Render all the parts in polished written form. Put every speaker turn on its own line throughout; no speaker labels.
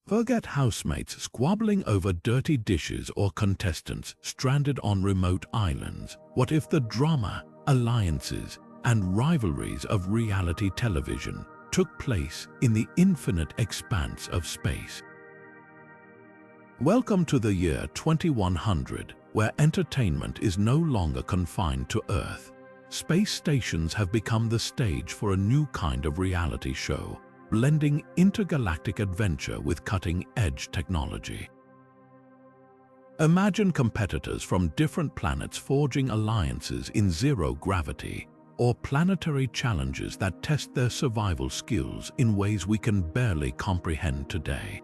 Forget housemates squabbling over dirty dishes or contestants stranded on remote islands. What if the drama, alliances, and rivalries of reality television took place in the infinite expanse of space? Welcome to the year 2100, where entertainment is no longer confined to Earth. Space stations have become the stage for a new kind of reality show, blending intergalactic adventure with cutting-edge technology. Imagine competitors from different planets forging alliances in zero gravity, or planetary challenges that test their survival skills in ways we can barely comprehend today.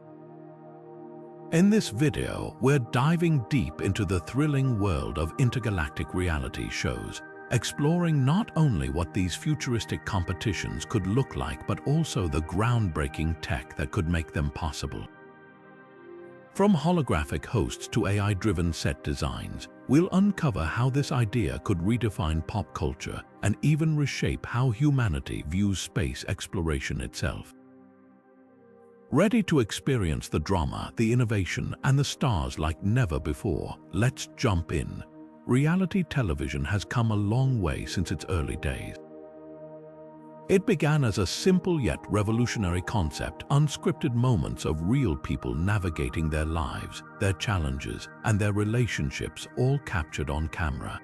In this video, we're diving deep into the thrilling world of intergalactic reality shows, exploring not only what these futuristic competitions could look like, but also the groundbreaking tech that could make them possible. From holographic hosts to AI-driven set designs, we'll uncover how this idea could redefine pop culture and even reshape how humanity views space exploration itself. Ready to experience the drama, the innovation, and the stars like never before? Let's jump in. Reality television has come a long way since its early days. It began as a simple yet revolutionary concept, unscripted moments of real people navigating their lives, their challenges, and their relationships, all captured on camera.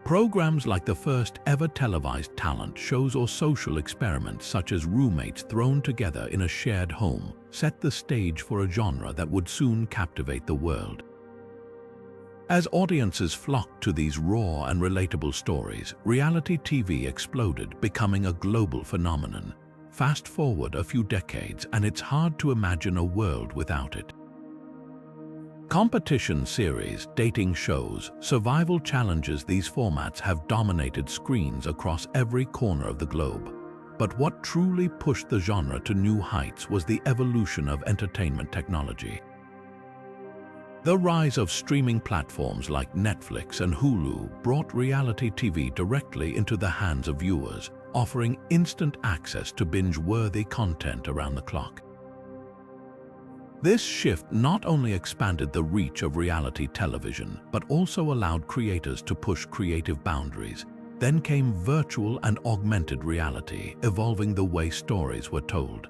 Programs like the first ever televised talent shows or social experiments such as roommates thrown together in a shared home set the stage for a genre that would soon captivate the world. As audiences flocked to these raw and relatable stories, reality TV exploded, becoming a global phenomenon. Fast forward a few decades, and it's hard to imagine a world without it. Competition series, dating shows, survival challenges, these formats have dominated screens across every corner of the globe. But what truly pushed the genre to new heights was the evolution of entertainment technology. The rise of streaming platforms like Netflix and Hulu brought reality TV directly into the hands of viewers, offering instant access to binge-worthy content around the clock. This shift not only expanded the reach of reality television, but also allowed creators to push creative boundaries. Then came virtual and augmented reality, evolving the way stories were told.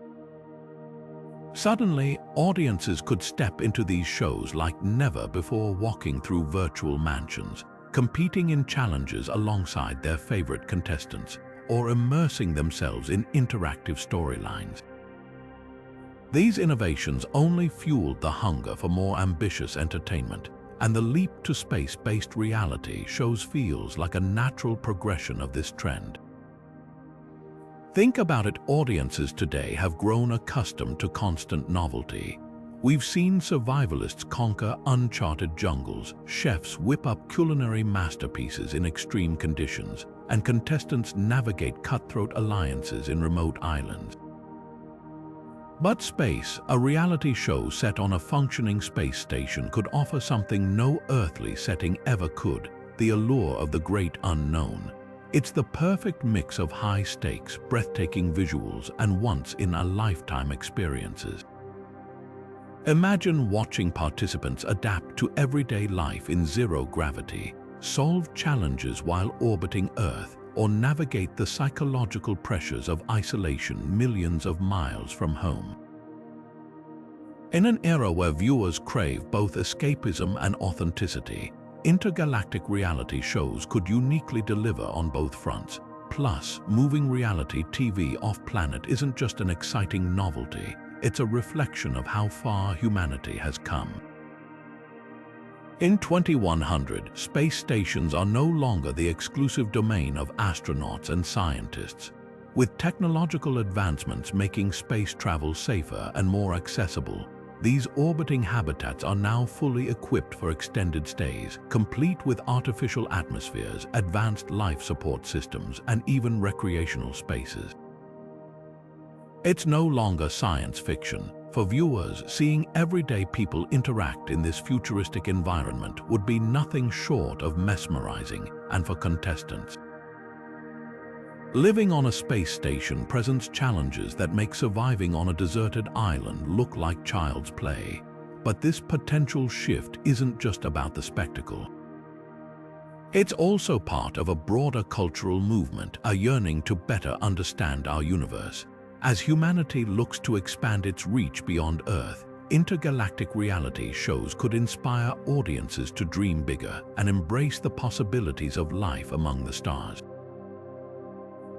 Suddenly, audiences could step into these shows like never before, walking through virtual mansions, competing in challenges alongside their favorite contestants, or immersing themselves in interactive storylines. These innovations only fueled the hunger for more ambitious entertainment, and the leap to space-based reality shows feels like a natural progression of this trend. Think about it, audiences today have grown accustomed to constant novelty. We've seen survivalists conquer uncharted jungles, chefs whip up culinary masterpieces in extreme conditions, and contestants navigate cutthroat alliances in remote islands. But space, a reality show set on a functioning space station, could offer something no earthly setting ever could: the allure of the great unknown. It's the perfect mix of high stakes, breathtaking visuals, and once-in-a-lifetime experiences. Imagine watching participants adapt to everyday life in zero gravity, solve challenges while orbiting Earth, or navigate the psychological pressures of isolation millions of miles from home. In an era where viewers crave both escapism and authenticity, intergalactic reality shows could uniquely deliver on both fronts. Plus, moving reality TV off-planet isn't just an exciting novelty, it's a reflection of how far humanity has come. In 2100, space stations are no longer the exclusive domain of astronauts and scientists. With technological advancements making space travel safer and more accessible, these orbiting habitats are now fully equipped for extended stays, complete with artificial atmospheres, advanced life support systems, and even recreational spaces. It's no longer science fiction. For viewers, seeing everyday people interact in this futuristic environment would be nothing short of mesmerizing, and for contestants, Living on a space station presents challenges that make surviving on a deserted island look like child's play. But this potential shift isn't just about the spectacle. It's also part of a broader cultural movement, a yearning to better understand our universe. As humanity looks to expand its reach beyond Earth, intergalactic reality shows could inspire audiences to dream bigger and embrace the possibilities of life among the stars.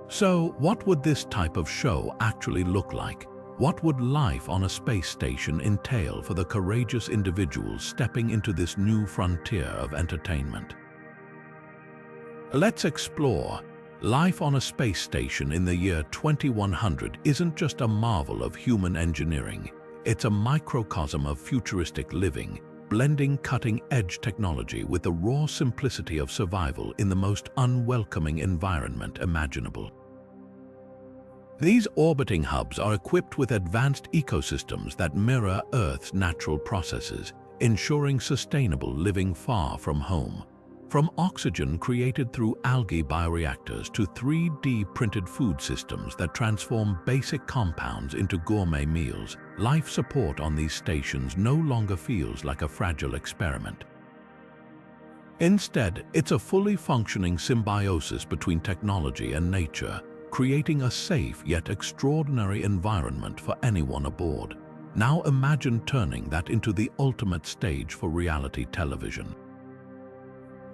So, what would this type of show actually look like? What would life on a space station entail for the courageous individuals stepping into this new frontier of entertainment? Let's explore. Life on a space station in the year 2100 isn't just a marvel of human engineering. It's a microcosm of futuristic living, blending cutting-edge technology with the raw simplicity of survival in the most unwelcoming environment imaginable. These orbiting hubs are equipped with advanced ecosystems that mirror Earth's natural processes, ensuring sustainable living far from home. From oxygen created through algae bioreactors to 3D printed food systems that transform basic compounds into gourmet meals, life support on these stations no longer feels like a fragile experiment. Instead, it's a fully functioning symbiosis between technology and nature, creating a safe yet extraordinary environment for anyone aboard. Now imagine turning that into the ultimate stage for reality television.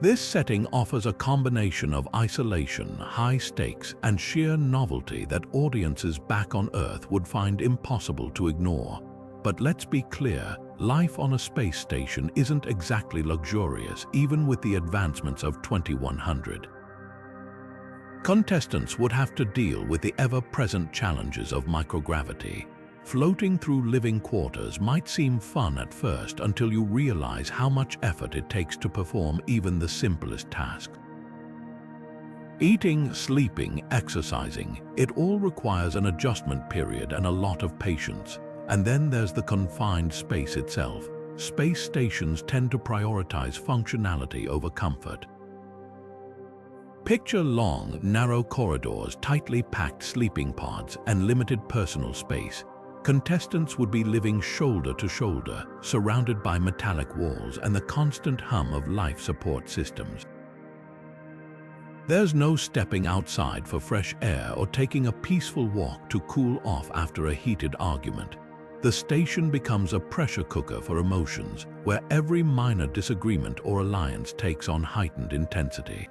This setting offers a combination of isolation, high stakes, and sheer novelty that audiences back on Earth would find impossible to ignore. But let's be clear, life on a space station isn't exactly luxurious, even with the advancements of 2100. Contestants would have to deal with the ever-present challenges of microgravity. Floating through living quarters might seem fun at first until you realize how much effort it takes to perform even the simplest tasks. Eating, sleeping, exercising, it all requires an adjustment period and a lot of patience. And then there's the confined space itself. Space stations tend to prioritize functionality over comfort. Picture long, narrow corridors, tightly packed sleeping pods, and limited personal space. Contestants would be living shoulder to shoulder, surrounded by metallic walls and the constant hum of life support systems. There's no stepping outside for fresh air or taking a peaceful walk to cool off after a heated argument. The station becomes a pressure cooker for emotions, where every minor disagreement or alliance takes on heightened intensity.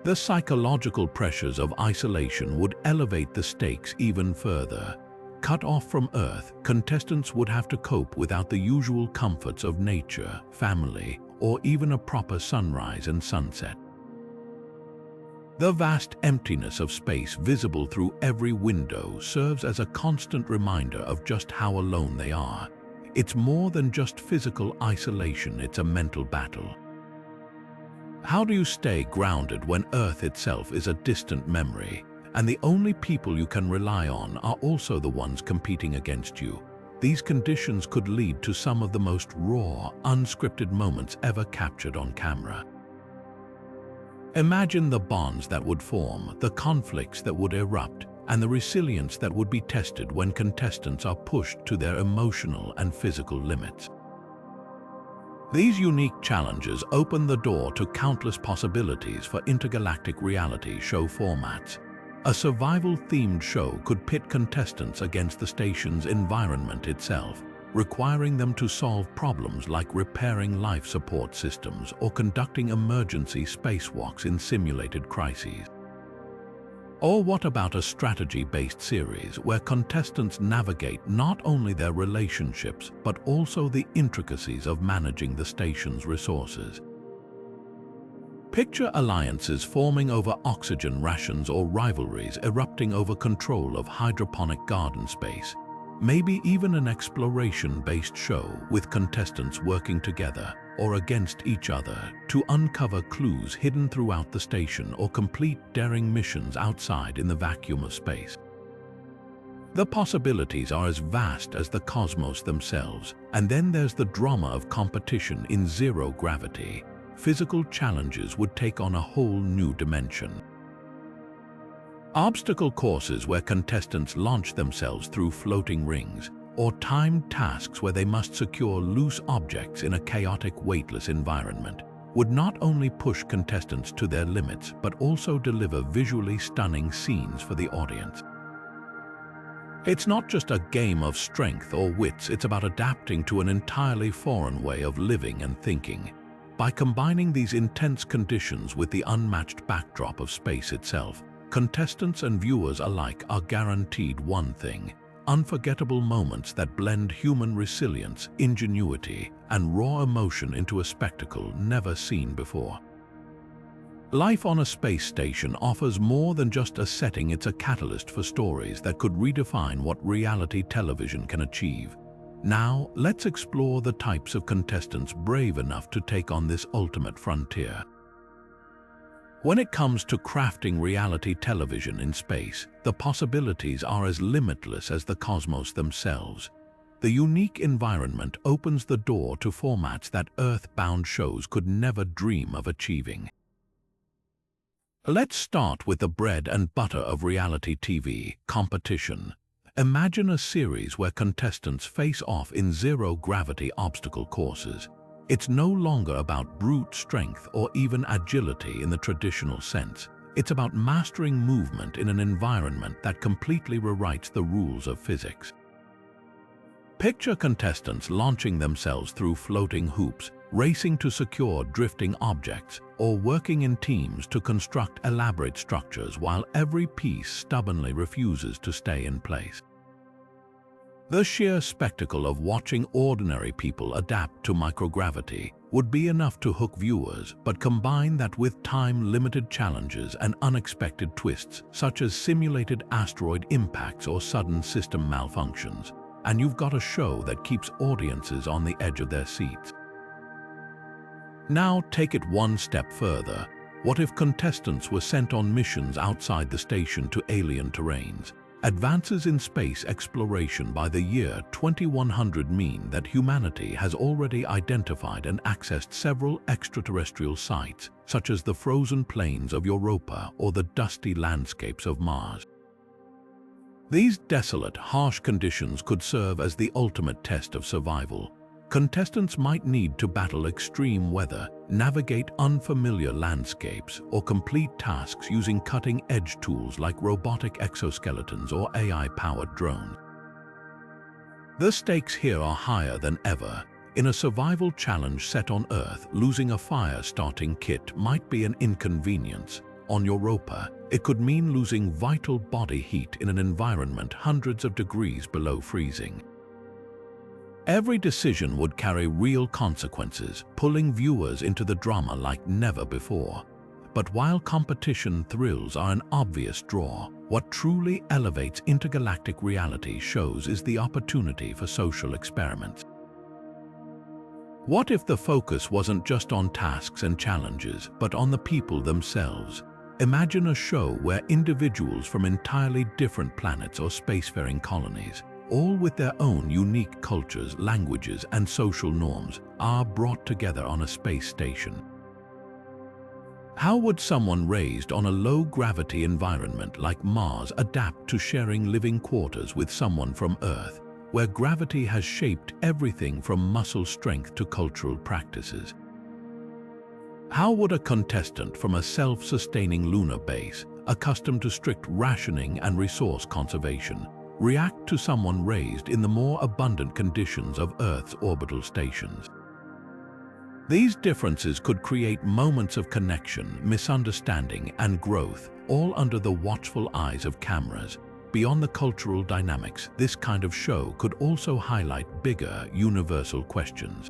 The psychological pressures of isolation would elevate the stakes even further. Cut off from Earth, contestants would have to cope without the usual comforts of nature, family, or even a proper sunrise and sunset. The vast emptiness of space visible through every window serves as a constant reminder of just how alone they are. It's more than just physical isolation, it's a mental battle. How do you stay grounded when Earth itself is a distant memory, and the only people you can rely on are also the ones competing against you? These conditions could lead to some of the most raw, unscripted moments ever captured on camera. Imagine the bonds that would form, the conflicts that would erupt, and the resilience that would be tested when contestants are pushed to their emotional and physical limits. These unique challenges open the door to countless possibilities for intergalactic reality show formats. A survival-themed show could pit contestants against the station's environment itself, requiring them to solve problems like repairing life support systems or conducting emergency spacewalks in simulated crises. Or what about a strategy-based series where contestants navigate not only their relationships but also the intricacies of managing the station's resources? Picture alliances forming over oxygen rations or rivalries erupting over control of hydroponic garden space. Maybe even an exploration-based show with contestants working together or against each other to uncover clues hidden throughout the station or complete daring missions outside in the vacuum of space. The possibilities are as vast as the cosmos themselves, and then there's the drama of competition in zero gravity. Physical challenges would take on a whole new dimension. Obstacle courses where contestants launch themselves through floating rings, or timed tasks where they must secure loose objects in a chaotic, weightless environment, would not only push contestants to their limits, but also deliver visually stunning scenes for the audience. It's not just a game of strength or wits, it's about adapting to an entirely foreign way of living and thinking. By combining these intense conditions with the unmatched backdrop of space itself, contestants and viewers alike are guaranteed one thing: unforgettable moments that blend human resilience, ingenuity, and raw emotion into a spectacle never seen before. Life on a space station offers more than just a setting, it's a catalyst for stories that could redefine what reality television can achieve. Now, let's explore the types of contestants brave enough to take on this ultimate frontier. When it comes to crafting reality television in space, the possibilities are as limitless as the cosmos themselves. The unique environment opens the door to formats that Earth-bound shows could never dream of achieving. Let's start with the bread and butter of reality TV, competition. Imagine a series where contestants face off in zero-gravity obstacle courses. It's no longer about brute strength or even agility in the traditional sense. It's about mastering movement in an environment that completely rewrites the rules of physics. Picture contestants launching themselves through floating hoops, racing to secure drifting objects, or working in teams to construct elaborate structures while every piece stubbornly refuses to stay in place. The sheer spectacle of watching ordinary people adapt to microgravity would be enough to hook viewers, but combine that with time-limited challenges and unexpected twists, such as simulated asteroid impacts or sudden system malfunctions, and you've got a show that keeps audiences on the edge of their seats. Now take it one step further. What if contestants were sent on missions outside the station to alien terrains? Advances in space exploration by the year 2100 mean that humanity has already identified and accessed several extraterrestrial sites, such as the frozen plains of Europa or the dusty landscapes of Mars. These desolate, harsh conditions could serve as the ultimate test of survival. Contestants might need to battle extreme weather, navigate unfamiliar landscapes, or complete tasks using cutting-edge tools like robotic exoskeletons or AI-powered drones. The stakes here are higher than ever. In a survival challenge set on Earth, losing a fire-starting kit might be an inconvenience. On Europa, it could mean losing vital body heat in an environment hundreds of degrees below freezing. Every decision would carry real consequences, pulling viewers into the drama like never before. But while competition thrills are an obvious draw, what truly elevates intergalactic reality shows is the opportunity for social experiments. What if the focus wasn't just on tasks and challenges, but on the people themselves? Imagine a show where individuals from entirely different planets or spacefaring colonies, all with their own unique cultures, languages, and social norms, are brought together on a space station. How would someone raised on a low-gravity environment like Mars adapt to sharing living quarters with someone from Earth, where gravity has shaped everything from muscle strength to cultural practices? How would a contestant from a self-sustaining lunar base, accustomed to strict rationing and resource conservation, react to someone raised in the more abundant conditions of Earth's orbital stations? These differences could create moments of connection, misunderstanding, and growth, all under the watchful eyes of cameras. Beyond the cultural dynamics, this kind of show could also highlight bigger, universal questions.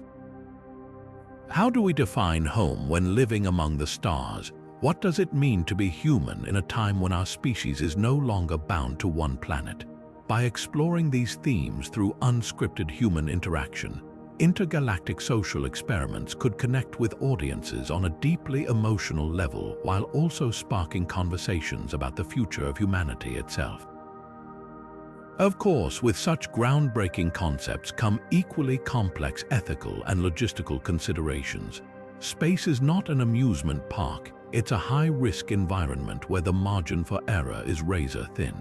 How do we define home when living among the stars? What does it mean to be human in a time when our species is no longer bound to one planet? By exploring these themes through unscripted human interaction, intergalactic social experiments could connect with audiences on a deeply emotional level while also sparking conversations about the future of humanity itself. Of course, with such groundbreaking concepts come equally complex ethical and logistical considerations. Space is not an amusement park, it's a high-risk environment where the margin for error is razor-thin.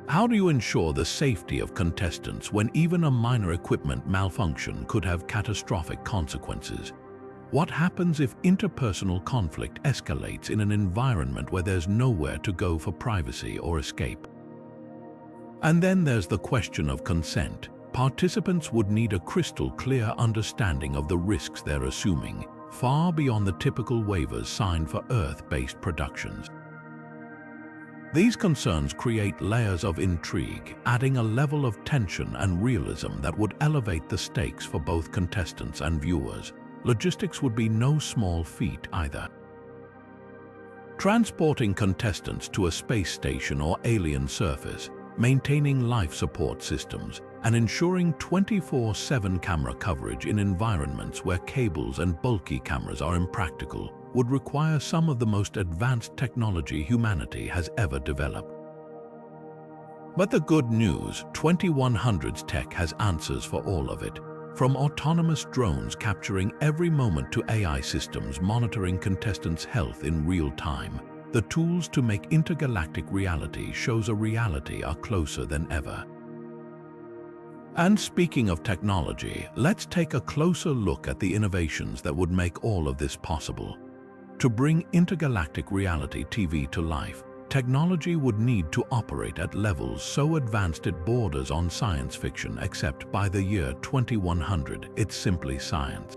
How do you ensure the safety of contestants when even a minor equipment malfunction could have catastrophic consequences? What happens if interpersonal conflict escalates in an environment where there's nowhere to go for privacy or escape? And then there's the question of consent. Participants would need a crystal-clear understanding of the risks they're assuming, far beyond the typical waivers signed for Earth-based productions. These concerns create layers of intrigue, adding a level of tension and realism that would elevate the stakes for both contestants and viewers. Logistics would be no small feat either. Transporting contestants to a space station or alien surface, maintaining life support systems, and ensuring 24/7 camera coverage in environments where cables and bulky cameras are impractical would require some of the most advanced technology humanity has ever developed. But the good news, 2100's tech has answers for all of it. From autonomous drones capturing every moment to AI systems monitoring contestants' health in real time, the tools to make intergalactic reality shows a reality are closer than ever. And speaking of technology, let's take a closer look at the innovations that would make all of this possible. To bring intergalactic reality TV to life, technology would need to operate at levels so advanced it borders on science fiction, except by the year 2100, it's simply science.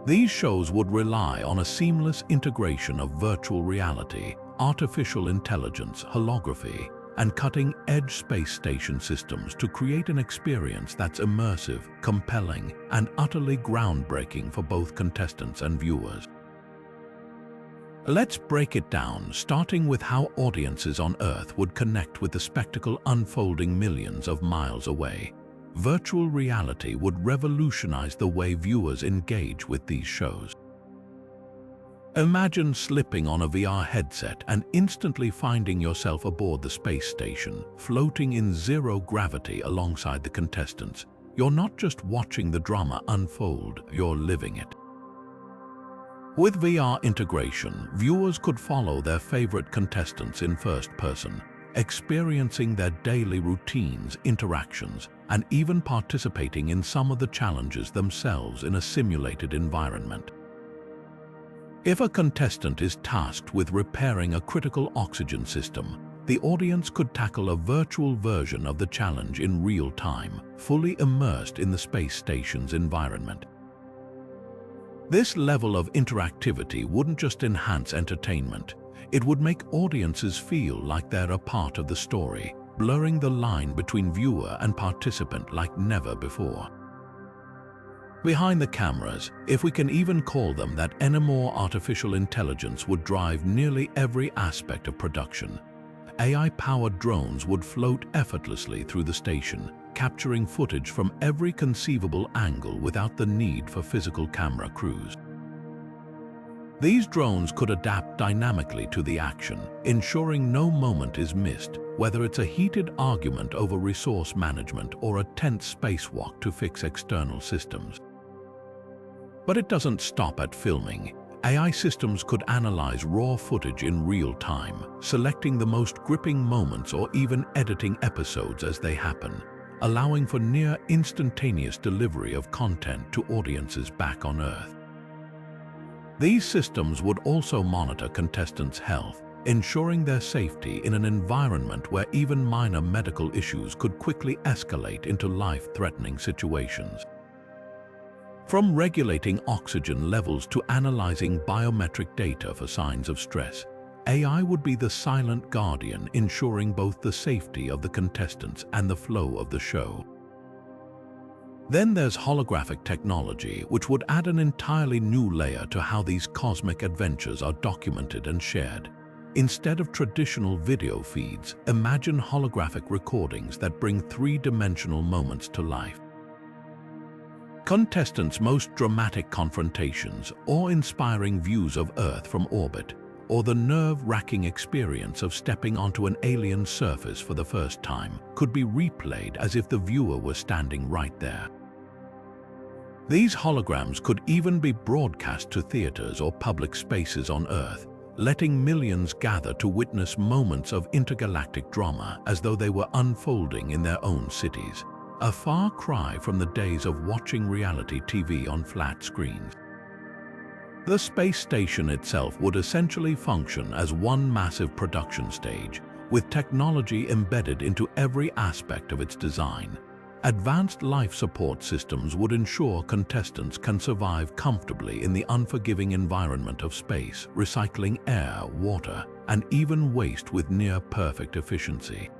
These shows would rely on a seamless integration of virtual reality, artificial intelligence, holography, and cutting-edge space station systems to create an experience that's immersive, compelling, and utterly groundbreaking for both contestants and viewers. Let's break it down, starting with how audiences on Earth would connect with the spectacle unfolding millions of miles away. Virtual reality would revolutionize the way viewers engage with these shows. Imagine slipping on a VR headset and instantly finding yourself aboard the space station, floating in zero gravity alongside the contestants. You're not just watching the drama unfold, you're living it. With VR integration, viewers could follow their favorite contestants in first person, experiencing their daily routines, interactions, and even participating in some of the challenges themselves in a simulated environment. If a contestant is tasked with repairing a critical oxygen system, the audience could tackle a virtual version of the challenge in real time, fully immersed in the space station's environment. This level of interactivity wouldn't just enhance entertainment, it would make audiences feel like they're a part of the story, blurring the line between viewer and participant like never before. Behind the cameras, if we can even call them that, more artificial intelligence would drive nearly every aspect of production. AI-powered drones would float effortlessly through the station, capturing footage from every conceivable angle without the need for physical camera crews. These drones could adapt dynamically to the action, ensuring no moment is missed, whether it's a heated argument over resource management or a tense spacewalk to fix external systems. But it doesn't stop at filming. AI systems could analyze raw footage in real time, selecting the most gripping moments or even editing episodes as they happen, allowing for near instantaneous delivery of content to audiences back on Earth. These systems would also monitor contestants' health, ensuring their safety in an environment where even minor medical issues could quickly escalate into life-threatening situations. From regulating oxygen levels to analyzing biometric data for signs of stress, AI would be the silent guardian, ensuring both the safety of the contestants and the flow of the show. Then there's holographic technology, which would add an entirely new layer to how these cosmic adventures are documented and shared. Instead of traditional video feeds, imagine holographic recordings that bring three-dimensional moments to life. Contestants' most dramatic confrontations, awe-inspiring views of Earth from orbit, or the nerve-wracking experience of stepping onto an alien surface for the first time, could be replayed as if the viewer was standing right there. These holograms could even be broadcast to theaters or public spaces on Earth, letting millions gather to witness moments of intergalactic drama as though they were unfolding in their own cities. A far cry from the days of watching reality TV on flat screens. The space station itself would essentially function as one massive production stage, with technology embedded into every aspect of its design. Advanced life support systems would ensure contestants can survive comfortably in the unforgiving environment of space, recycling air, water, and even waste with near-perfect efficiency.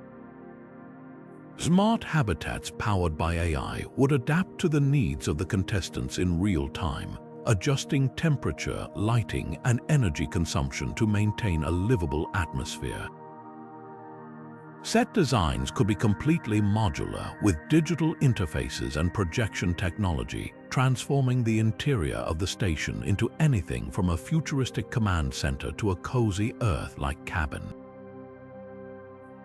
Smart habitats powered by AI would adapt to the needs of the contestants in real time, adjusting temperature, lighting, and energy consumption to maintain a livable atmosphere. Set designs could be completely modular with digital interfaces and projection technology, transforming the interior of the station into anything from a futuristic command center to a cozy Earth-like cabin.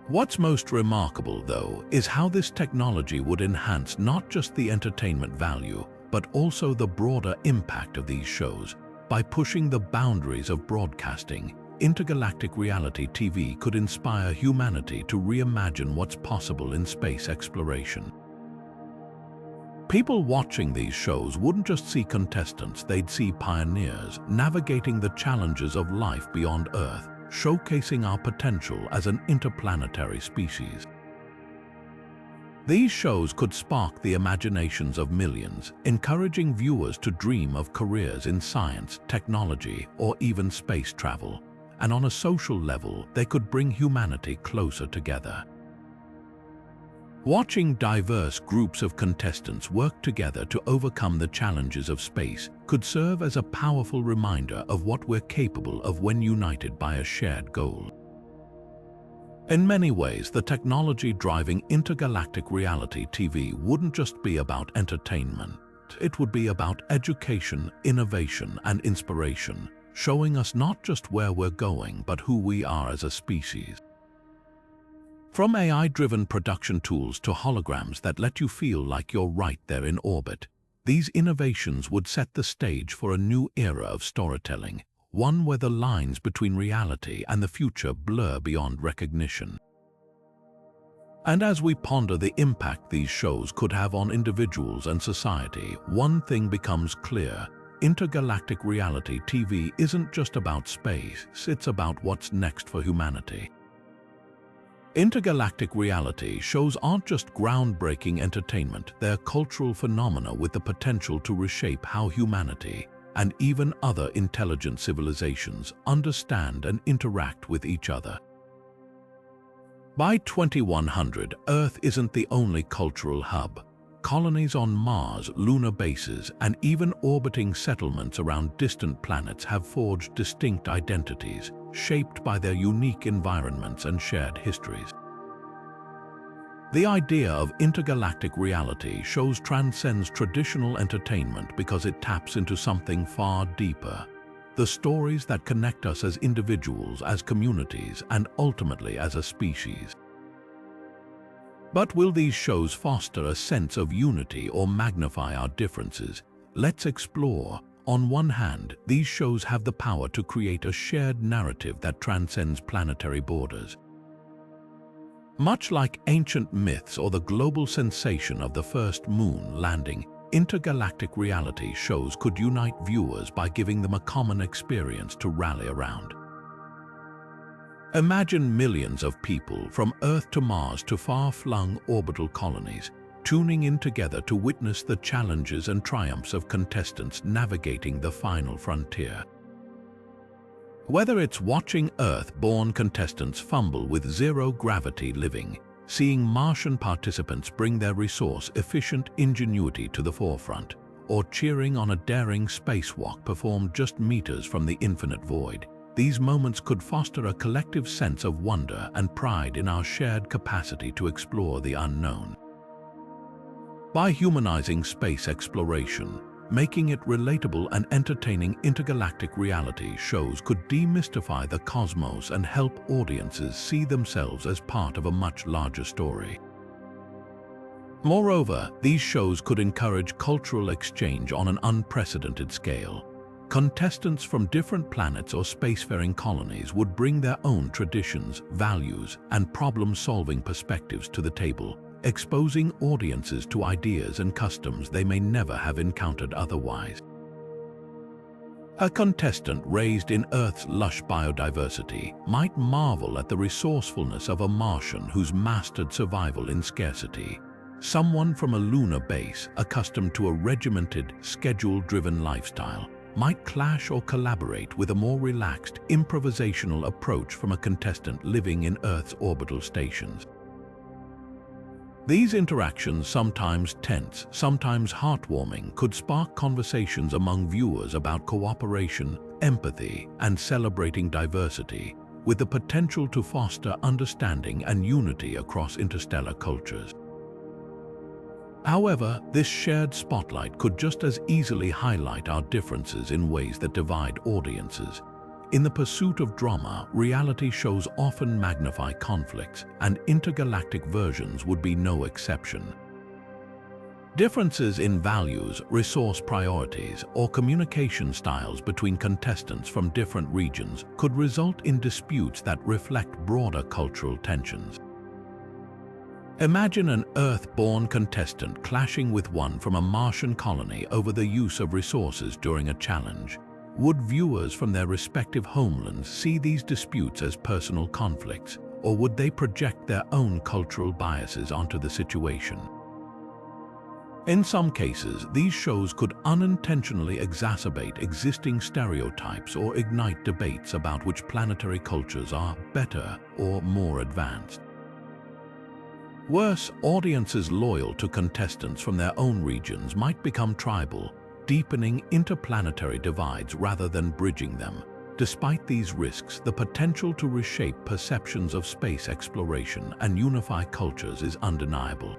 What's most remarkable, though, is how this technology would enhance not just the entertainment value, but also the broader impact of these shows. By pushing the boundaries of broadcasting, intergalactic reality TV could inspire humanity to reimagine what's possible in space exploration. People watching these shows wouldn't just see contestants, they'd see pioneers navigating the challenges of life beyond Earth, showcasing our potential as an interplanetary species. These shows could spark the imaginations of millions, encouraging viewers to dream of careers in science, technology, or even space travel. And on a social level, they could bring humanity closer together. Watching diverse groups of contestants work together to overcome the challenges of space could serve as a powerful reminder of what we're capable of when united by a shared goal. In many ways, the technology driving intergalactic reality TV wouldn't just be about entertainment. It would be about education, innovation, and inspiration, showing us not just where we're going, but who we are as a species. From AI-driven production tools to holograms that let you feel like you're right there in orbit, these innovations would set the stage for a new era of storytelling, one where the lines between reality and the future blur beyond recognition. And as we ponder the impact these shows could have on individuals and society, one thing becomes clear: intergalactic reality TV isn't just about space, it's about what's next for humanity. Intergalactic reality shows aren't just groundbreaking entertainment, they're cultural phenomena with the potential to reshape how humanity, and even other intelligent civilizations, understand and interact with each other. By 2100, Earth isn't the only cultural hub. Colonies on Mars, lunar bases, and even orbiting settlements around distant planets have forged distinct identities, shaped by their unique environments and shared histories. The idea of intergalactic reality shows transcends traditional entertainment because it taps into something far deeper: the stories that connect us as individuals, as communities, and ultimately as a species. But will these shows foster a sense of unity or magnify our differences? Let's explore. On one hand, these shows have the power to create a shared narrative that transcends planetary borders. Much like ancient myths or the global sensation of the first moon landing, intergalactic reality shows could unite viewers by giving them a common experience to rally around. Imagine millions of people from Earth to Mars to far-flung orbital colonies, tuning in together to witness the challenges and triumphs of contestants navigating the final frontier. Whether it's watching Earth-born contestants fumble with zero-gravity living, seeing Martian participants bring their resource-efficient ingenuity to the forefront, or cheering on a daring spacewalk performed just meters from the infinite void, these moments could foster a collective sense of wonder and pride in our shared capacity to explore the unknown. By humanizing space exploration, making it relatable and entertaining, intergalactic reality shows could demystify the cosmos and help audiences see themselves as part of a much larger story. Moreover, these shows could encourage cultural exchange on an unprecedented scale. Contestants from different planets or spacefaring colonies would bring their own traditions, values, and problem-solving perspectives to the table, exposing audiences to ideas and customs they may never have encountered otherwise. A contestant raised in Earth's lush biodiversity might marvel at the resourcefulness of a Martian who's mastered survival in scarcity. Someone from a lunar base, accustomed to a regimented, schedule-driven lifestyle, might clash or collaborate with a more relaxed, improvisational approach from a contestant living in Earth's orbital stations. These interactions, sometimes tense, sometimes heartwarming, could spark conversations among viewers about cooperation, empathy, and celebrating diversity, with the potential to foster understanding and unity across interstellar cultures. However, this shared spotlight could just as easily highlight our differences in ways that divide audiences. In the pursuit of drama, reality shows often magnify conflicts, and intergalactic versions would be no exception. Differences in values, resource priorities, or communication styles between contestants from different regions could result in disputes that reflect broader cultural tensions. Imagine an Earth-born contestant clashing with one from a Martian colony over the use of resources during a challenge. Would viewers from their respective homelands see these disputes as personal conflicts, or would they project their own cultural biases onto the situation? In some cases, these shows could unintentionally exacerbate existing stereotypes or ignite debates about which planetary cultures are better or more advanced. Worse, audiences loyal to contestants from their own regions might become tribal, deepening interplanetary divides rather than bridging them. Despite these risks, the potential to reshape perceptions of space exploration and unify cultures is undeniable.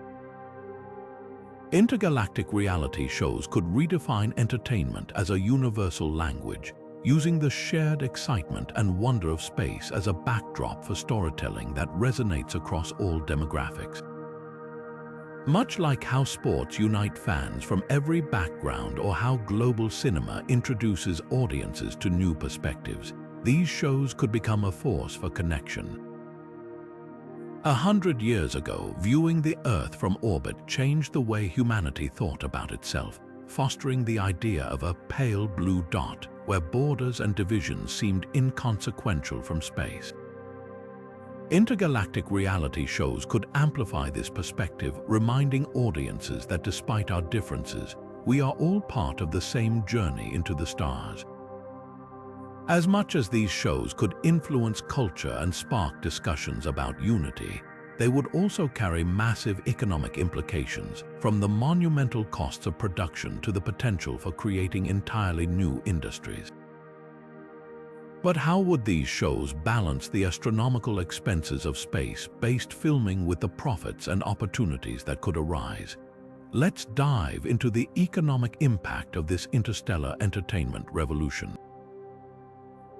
Intergalactic reality shows could redefine entertainment as a universal language, using the shared excitement and wonder of space as a backdrop for storytelling that resonates across all demographics. Much like how sports unite fans from every background or how global cinema introduces audiences to new perspectives, these shows could become a force for connection. 100 years ago, viewing the Earth from orbit changed the way humanity thought about itself, fostering the idea of a pale blue dot where borders and divisions seemed inconsequential from space. Intergalactic reality shows could amplify this perspective, reminding audiences that despite our differences, we are all part of the same journey into the stars. As much as these shows could influence culture and spark discussions about unity, they would also carry massive economic implications, from the monumental costs of production to the potential for creating entirely new industries. But how would these shows balance the astronomical expenses of space-based filming with the profits and opportunities that could arise? Let's dive into the economic impact of this interstellar entertainment revolution.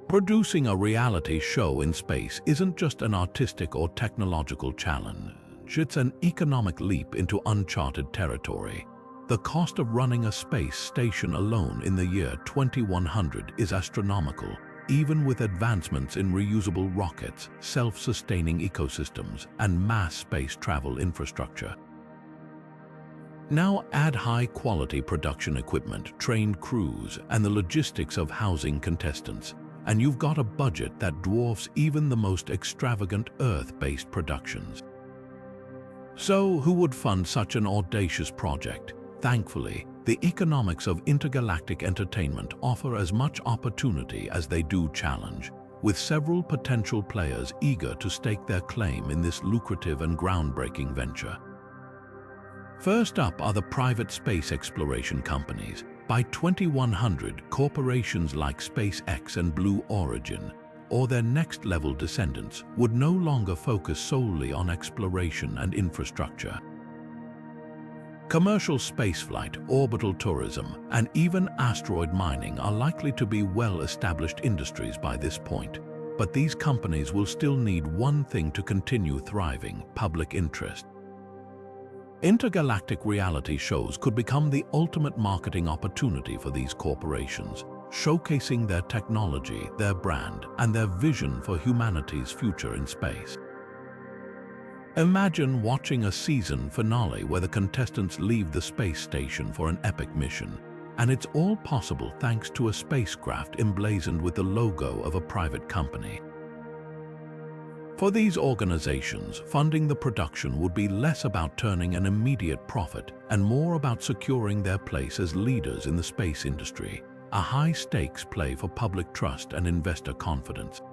Producing a reality show in space isn't just an artistic or technological challenge, it's an economic leap into uncharted territory. The cost of running a space station alone in the year 2100 is astronomical, even with advancements in reusable rockets, self-sustaining ecosystems, and mass space travel infrastructure. Now add high-quality production equipment, trained crews, and the logistics of housing contestants, and you've got a budget that dwarfs even the most extravagant Earth-based productions. So, who would fund such an audacious project? Thankfully, the economics of intergalactic entertainment offer as much opportunity as they do challenge, with several potential players eager to stake their claim in this lucrative and groundbreaking venture. First up are the private space exploration companies. By 2100, corporations like SpaceX and Blue Origin, or their next-level descendants, would no longer focus solely on exploration and infrastructure. Commercial spaceflight, orbital tourism, and even asteroid mining are likely to be well-established industries by this point, but these companies will still need one thing to continue thriving: public interest. Intergalactic reality shows could become the ultimate marketing opportunity for these corporations, showcasing their technology, their brand, and their vision for humanity's future in space. Imagine watching a season finale where the contestants leave the space station for an epic mission, and it's all possible thanks to a spacecraft emblazoned with the logo of a private company. For these organizations, funding the production would be less about turning an immediate profit and more about securing their place as leaders in the space industry, a high-stakes play for public trust and investor confidence.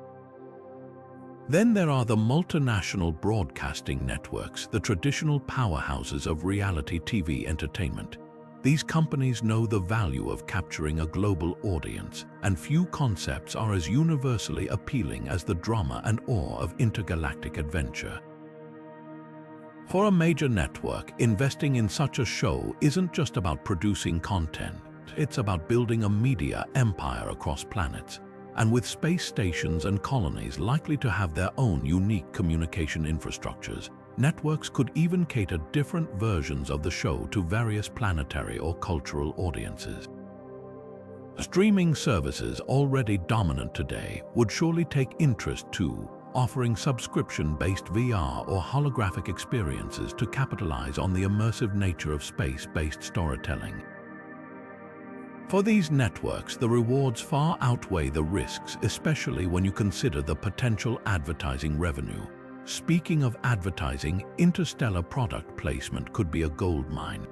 Then there are the multinational broadcasting networks, the traditional powerhouses of reality TV entertainment. These companies know the value of capturing a global audience, and few concepts are as universally appealing as the drama and awe of intergalactic adventure. For a major network, investing in such a show isn't just about producing content, it's about building a media empire across planets. And with space stations and colonies likely to have their own unique communication infrastructures, networks could even cater different versions of the show to various planetary or cultural audiences. Streaming services, already dominant today, would surely take interest too, offering subscription-based VR or holographic experiences to capitalize on the immersive nature of space-based storytelling. For these networks, the rewards far outweigh the risks, especially when you consider the potential advertising revenue. Speaking of advertising, interstellar product placement could be a goldmine.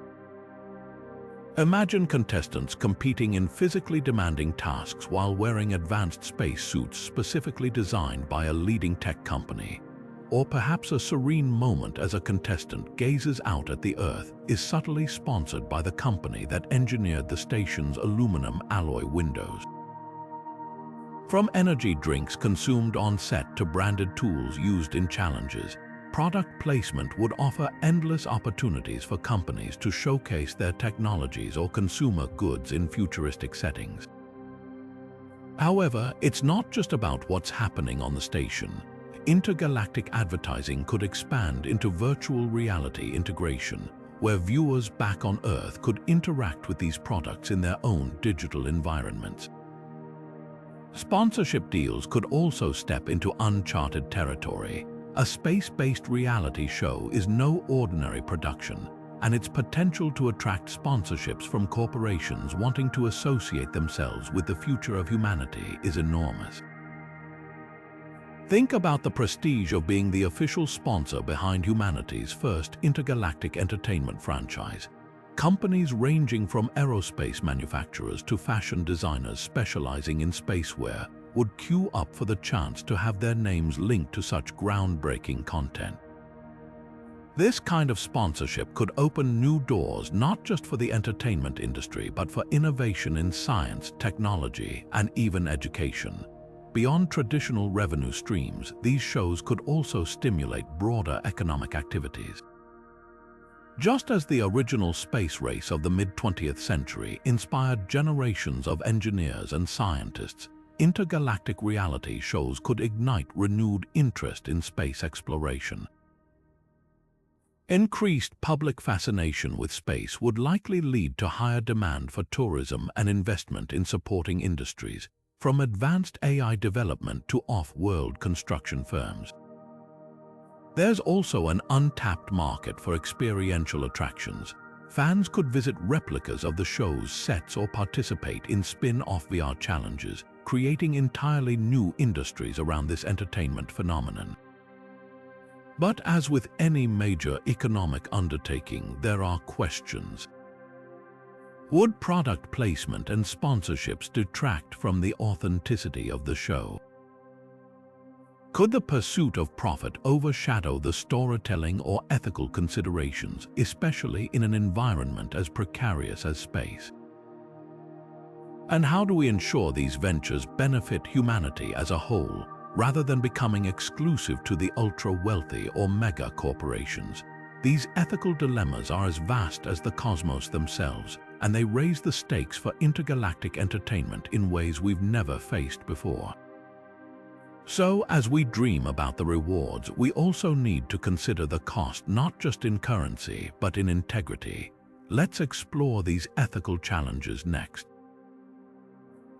Imagine contestants competing in physically demanding tasks while wearing advanced spacesuits specifically designed by a leading tech company. Or perhaps a serene moment as a contestant gazes out at the Earth is subtly sponsored by the company that engineered the station's aluminum alloy windows. From energy drinks consumed on set to branded tools used in challenges, product placement would offer endless opportunities for companies to showcase their technologies or consumer goods in futuristic settings. However, it's not just about what's happening on the station. Intergalactic advertising could expand into virtual reality integration, where viewers back on Earth could interact with these products in their own digital environments. Sponsorship deals could also step into uncharted territory. A space-based reality show is no ordinary production, and its potential to attract sponsorships from corporations wanting to associate themselves with the future of humanity is enormous. Think about the prestige of being the official sponsor behind humanity's first intergalactic entertainment franchise. Companies ranging from aerospace manufacturers to fashion designers specializing in spacewear would queue up for the chance to have their names linked to such groundbreaking content. This kind of sponsorship could open new doors not just for the entertainment industry but for innovation in science, technology, and even education. Beyond traditional revenue streams, these shows could also stimulate broader economic activities. Just as the original space race of the mid-20th century inspired generations of engineers and scientists, intergalactic reality shows could ignite renewed interest in space exploration. Increased public fascination with space would likely lead to higher demand for tourism and investment in supporting industries, from advanced AI development to off-world construction firms. There's also an untapped market for experiential attractions. Fans could visit replicas of the show's sets or participate in spin-off VR challenges, creating entirely new industries around this entertainment phenomenon. But as with any major economic undertaking, there are questions. Would product placement and sponsorships detract from the authenticity of the show? Could the pursuit of profit overshadow the storytelling or ethical considerations, especially in an environment as precarious as space? And how do we ensure these ventures benefit humanity as a whole, rather than becoming exclusive to the ultra-wealthy or mega corporations? These ethical dilemmas are as vast as the cosmos themselves, and they raise the stakes for intergalactic entertainment in ways we've never faced before. So, as we dream about the rewards, we also need to consider the cost not just in currency, but in integrity. Let's explore these ethical challenges next.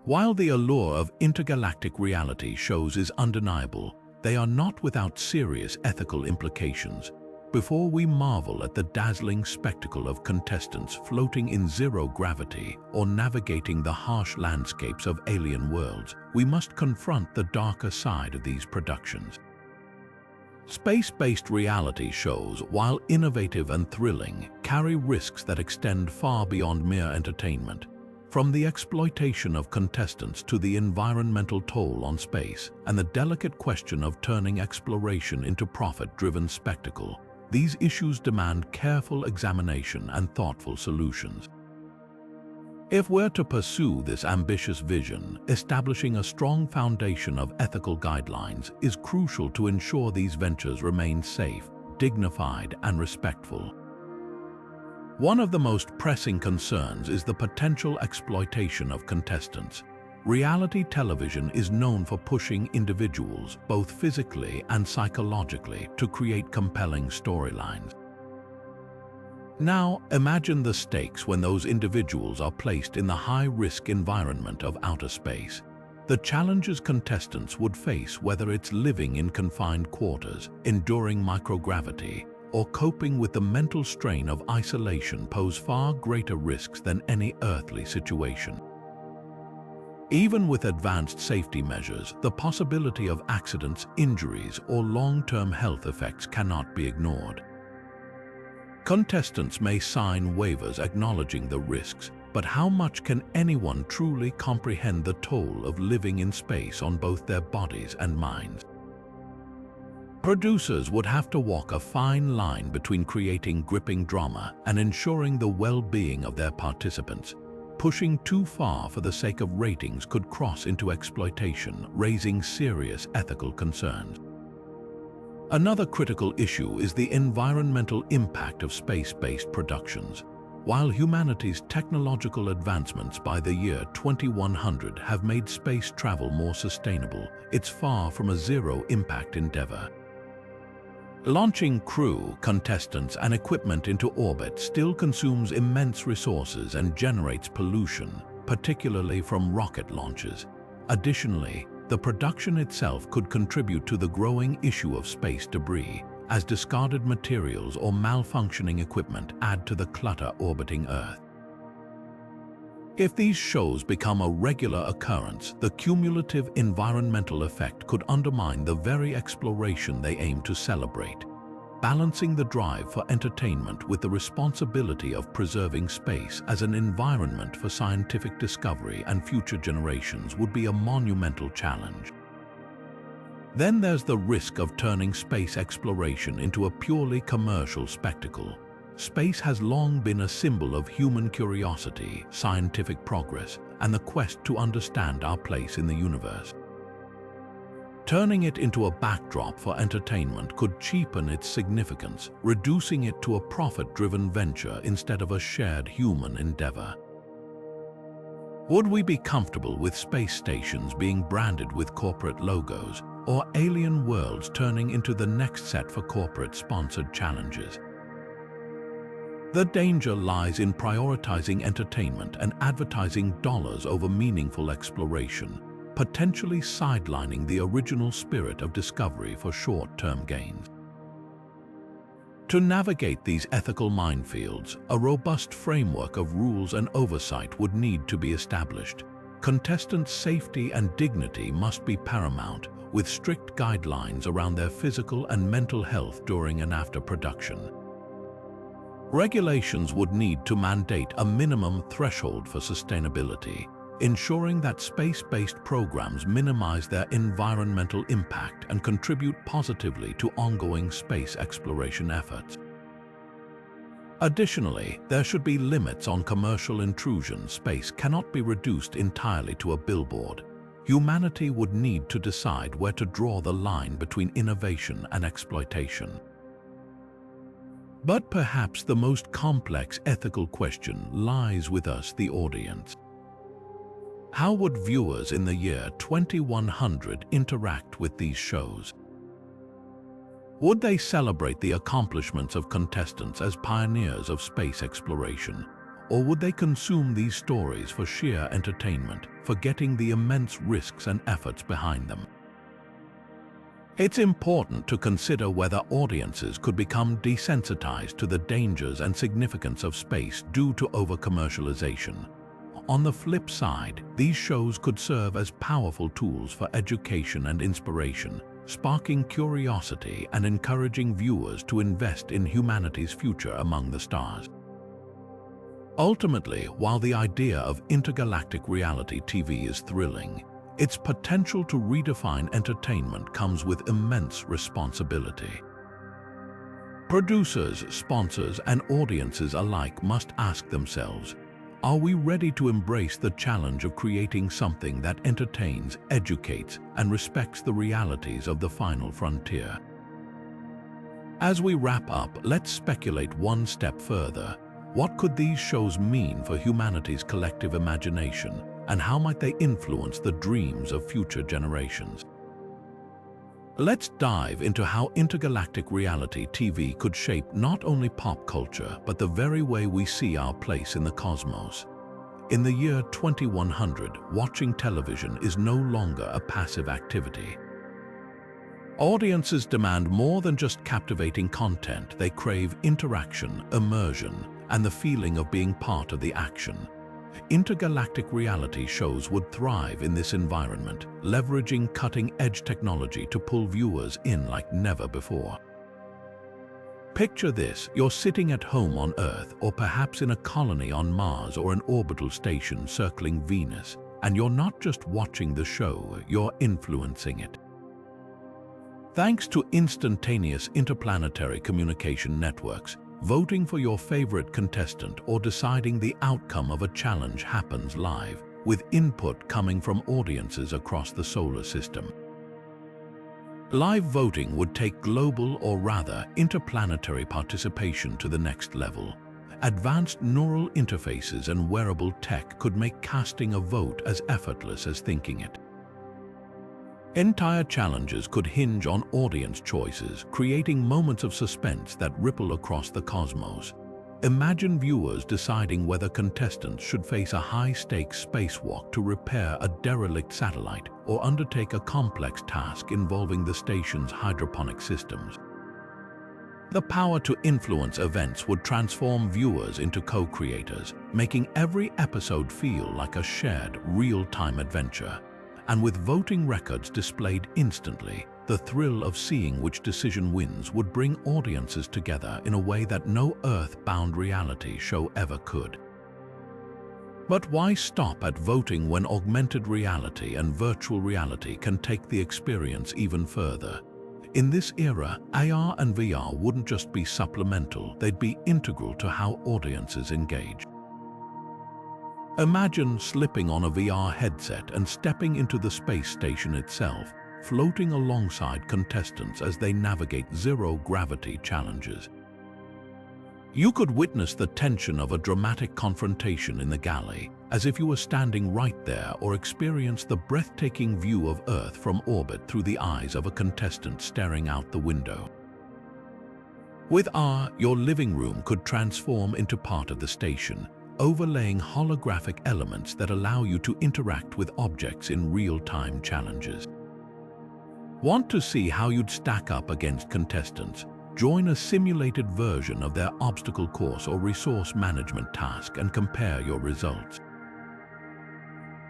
While the allure of intergalactic reality shows is undeniable, they are not without serious ethical implications. Before we marvel at the dazzling spectacle of contestants floating in zero gravity or navigating the harsh landscapes of alien worlds, we must confront the darker side of these productions. Space-based reality shows, while innovative and thrilling, carry risks that extend far beyond mere entertainment. From the exploitation of contestants to the environmental toll on space and the delicate question of turning exploration into profit-driven spectacle, these issues demand careful examination and thoughtful solutions. If we're to pursue this ambitious vision, establishing a strong foundation of ethical guidelines is crucial to ensure these ventures remain safe, dignified, and respectful. One of the most pressing concerns is the potential exploitation of contestants. Reality television is known for pushing individuals, both physically and psychologically, to create compelling storylines. Now, imagine the stakes when those individuals are placed in the high-risk environment of outer space. The challenges contestants would face, whether it's living in confined quarters, enduring microgravity, or coping with the mental strain of isolation, pose far greater risks than any earthly situation. Even with advanced safety measures, the possibility of accidents, injuries, or long-term health effects cannot be ignored. Contestants may sign waivers acknowledging the risks, but how much can anyone truly comprehend the toll of living in space on both their bodies and minds? Producers would have to walk a fine line between creating gripping drama and ensuring the well-being of their participants. Pushing too far for the sake of ratings could cross into exploitation, raising serious ethical concerns. Another critical issue is the environmental impact of space-based productions. While humanity's technological advancements by the year 2100 have made space travel more sustainable, it's far from a zero-impact endeavor. Launching crew, contestants, and equipment into orbit still consumes immense resources and generates pollution, particularly from rocket launches. Additionally, the production itself could contribute to the growing issue of space debris, as discarded materials or malfunctioning equipment add to the clutter orbiting Earth. If these shows become a regular occurrence, the cumulative environmental effect could undermine the very exploration they aim to celebrate. Balancing the drive for entertainment with the responsibility of preserving space as an environment for scientific discovery and future generations would be a monumental challenge. Then there's the risk of turning space exploration into a purely commercial spectacle. Space has long been a symbol of human curiosity, scientific progress, and the quest to understand our place in the universe. Turning it into a backdrop for entertainment could cheapen its significance, reducing it to a profit-driven venture instead of a shared human endeavor. Would we be comfortable with space stations being branded with corporate logos, or alien worlds turning into the next set for corporate-sponsored challenges? The danger lies in prioritizing entertainment and advertising dollars over meaningful exploration, potentially sidelining the original spirit of discovery for short-term gains. To navigate these ethical minefields, a robust framework of rules and oversight would need to be established. Contestants' safety and dignity must be paramount, with strict guidelines around their physical and mental health during and after production. Regulations would need to mandate a minimum threshold for sustainability, ensuring that space-based programs minimize their environmental impact and contribute positively to ongoing space exploration efforts. Additionally, there should be limits on commercial intrusion. Space cannot be reduced entirely to a billboard. Humanity would need to decide where to draw the line between innovation and exploitation. But perhaps the most complex ethical question lies with us, the audience. How would viewers in the year 2100 interact with these shows? Would they celebrate the accomplishments of contestants as pioneers of space exploration? Or would they consume these stories for sheer entertainment, forgetting the immense risks and efforts behind them? It's important to consider whether audiences could become desensitized to the dangers and significance of space due to over-commercialization. On the flip side, these shows could serve as powerful tools for education and inspiration, sparking curiosity and encouraging viewers to invest in humanity's future among the stars. Ultimately, while the idea of intergalactic reality TV is thrilling, its potential to redefine entertainment comes with immense responsibility. Producers, sponsors, and audiences alike must ask themselves, are we ready to embrace the challenge of creating something that entertains, educates, and respects the realities of the final frontier? As we wrap up, let's speculate one step further. What could these shows mean for humanity's collective imagination, and how might they influence the dreams of future generations? Let's dive into how intergalactic reality TV could shape not only pop culture, but the very way we see our place in the cosmos. In the year 2100, watching television is no longer a passive activity. Audiences demand more than just captivating content. They crave interaction, immersion, and the feeling of being part of the action. Intergalactic reality shows would thrive in this environment, leveraging cutting-edge technology to pull viewers in like never before. Picture this: you're sitting at home on Earth, or perhaps in a colony on Mars or an orbital station circling Venus, and you're not just watching the show, you're influencing it. Thanks to instantaneous interplanetary communication networks, voting for your favorite contestant or deciding the outcome of a challenge happens live, with input coming from audiences across the solar system. Live voting would take global, or rather interplanetary, participation to the next level. Advanced neural interfaces and wearable tech could make casting a vote as effortless as thinking it. Entire challenges could hinge on audience choices, creating moments of suspense that ripple across the cosmos. Imagine viewers deciding whether contestants should face a high-stakes spacewalk to repair a derelict satellite or undertake a complex task involving the station's hydroponic systems. The power to influence events would transform viewers into co-creators, making every episode feel like a shared, real-time adventure. And with voting records displayed instantly, the thrill of seeing which decision wins would bring audiences together in a way that no Earth-bound reality show ever could. But why stop at voting when augmented reality and virtual reality can take the experience even further? In this era, AR and VR wouldn't just be supplemental, they'd be integral to how audiences engage. Imagine slipping on a VR headset and stepping into the space station itself, floating alongside contestants as they navigate zero-gravity challenges. You could witness the tension of a dramatic confrontation in the galley, as if you were standing right there, or experience the breathtaking view of Earth from orbit through the eyes of a contestant staring out the window. With AR, your living room could transform into part of the station, overlaying holographic elements that allow you to interact with objects in real-time challenges. Want to see how you'd stack up against contestants? Join a simulated version of their obstacle course or resource management task and compare your results.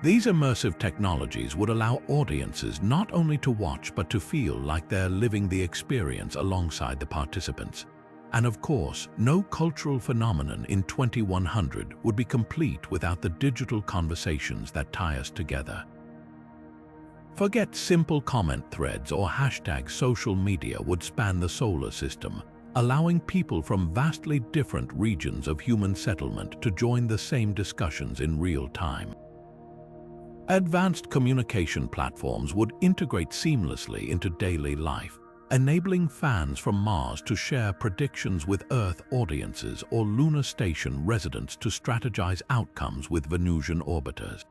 These immersive technologies would allow audiences not only to watch but to feel like they're living the experience alongside the participants. And of course, no cultural phenomenon in 2100 would be complete without the digital conversations that tie us together. Forget simple comment threads or hashtags. Social media would span the solar system, allowing people from vastly different regions of human settlement to join the same discussions in real time. Advanced communication platforms would integrate seamlessly into daily life, enabling fans from Mars to share predictions with Earth audiences or lunar station residents to strategize outcomes with Venusian orbiters.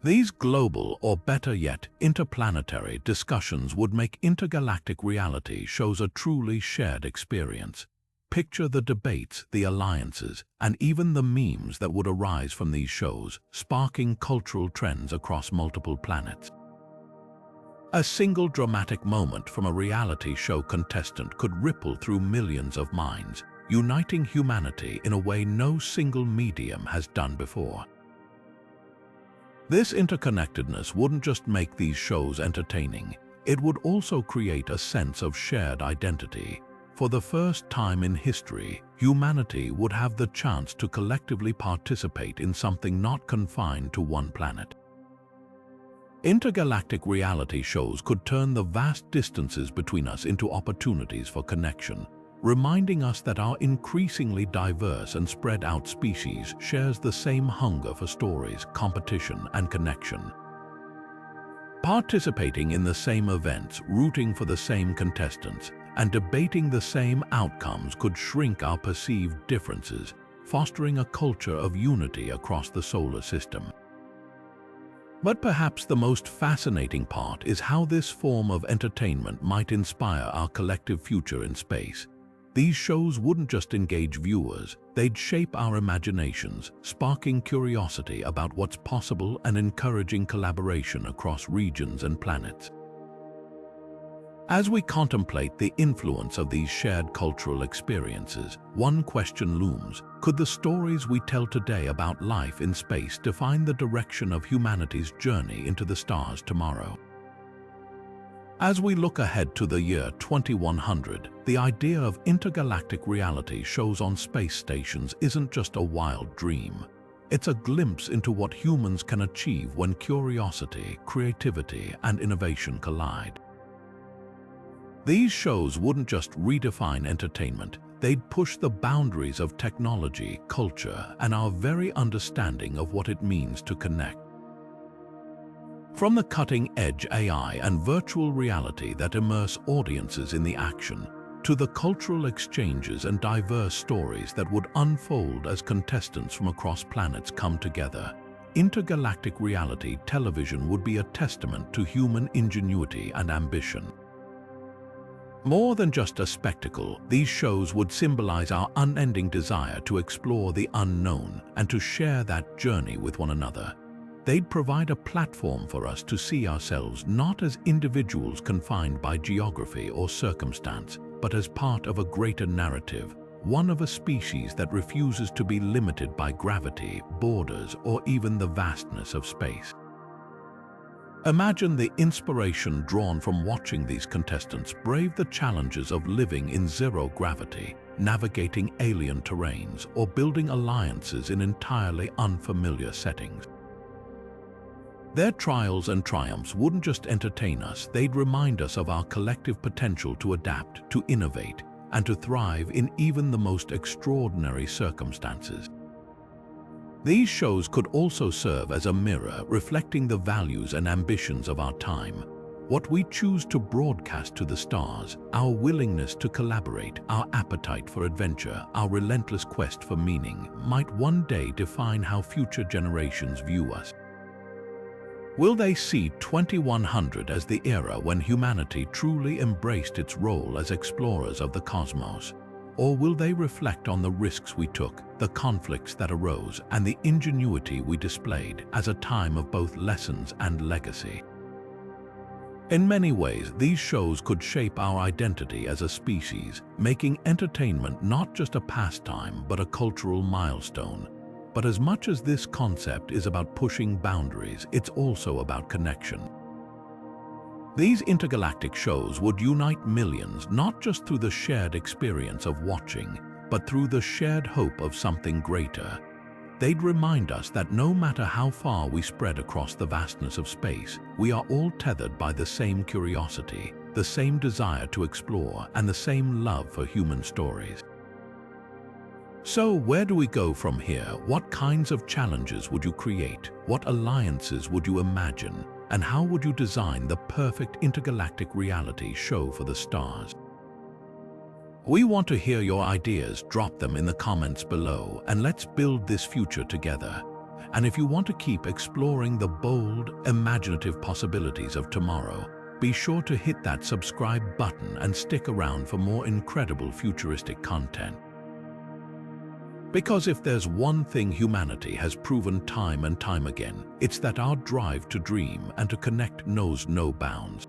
These global, or better yet, interplanetary discussions would make intergalactic reality shows a truly shared experience. Picture the debates, the alliances, and even the memes that would arise from these shows, sparking cultural trends across multiple planets. A single dramatic moment from a reality show contestant could ripple through millions of minds, uniting humanity in a way no single medium has done before. This interconnectedness wouldn't just make these shows entertaining, it would also create a sense of shared identity. For the first time in history, humanity would have the chance to collectively participate in something not confined to one planet. Intergalactic reality shows could turn the vast distances between us into opportunities for connection, reminding us that our increasingly diverse and spread out species shares the same hunger for stories, competition, and connection. Participating in the same events, rooting for the same contestants, and debating the same outcomes could shrink our perceived differences, fostering a culture of unity across the solar system. But perhaps the most fascinating part is how this form of entertainment might inspire our collective future in space. These shows wouldn't just engage viewers, they'd shape our imaginations, sparking curiosity about what's possible and encouraging collaboration across regions and planets. As we contemplate the influence of these shared cultural experiences, one question looms: could the stories we tell today about life in space define the direction of humanity's journey into the stars tomorrow? As we look ahead to the year 2100, the idea of intergalactic reality shows on space stations isn't just a wild dream. It's a glimpse into what humans can achieve when curiosity, creativity, and innovation collide. These shows wouldn't just redefine entertainment, they'd push the boundaries of technology, culture, and our very understanding of what it means to connect. From the cutting-edge AI and virtual reality that immerse audiences in the action, to the cultural exchanges and diverse stories that would unfold as contestants from across planets come together, intergalactic reality television would be a testament to human ingenuity and ambition. More than just a spectacle, these shows would symbolize our unending desire to explore the unknown and to share that journey with one another. They'd provide a platform for us to see ourselves not as individuals confined by geography or circumstance, but as part of a greater narrative, one of a species that refuses to be limited by gravity, borders, or even the vastness of space. Imagine the inspiration drawn from watching these contestants brave the challenges of living in zero gravity, navigating alien terrains, or building alliances in entirely unfamiliar settings. Their trials and triumphs wouldn't just entertain us, they'd remind us of our collective potential to adapt, to innovate, and to thrive in even the most extraordinary circumstances. These shows could also serve as a mirror reflecting the values and ambitions of our time. What we choose to broadcast to the stars, our willingness to collaborate, our appetite for adventure, our relentless quest for meaning, might one day define how future generations view us. Will they see 2100 as the era when humanity truly embraced its role as explorers of the cosmos? Or will they reflect on the risks we took, the conflicts that arose, and the ingenuity we displayed as a time of both lessons and legacy? In many ways, these shows could shape our identity as a species, making entertainment not just a pastime but a cultural milestone. But as much as this concept is about pushing boundaries, it's also about connection. These intergalactic shows would unite millions not just through the shared experience of watching, but through the shared hope of something greater. They'd remind us that no matter how far we spread across the vastness of space, we are all tethered by the same curiosity, the same desire to explore, and the same love for human stories. So where do we go from here? What kinds of challenges would you create? What alliances would you imagine? And how would you design the perfect intergalactic reality show for the stars? We want to hear your ideas. Drop them in the comments below, and let's build this future together. And if you want to keep exploring the bold, imaginative possibilities of tomorrow, be sure to hit that subscribe button and stick around for more incredible futuristic content. Because if there's one thing humanity has proven time and time again, it's that our drive to dream and to connect knows no bounds.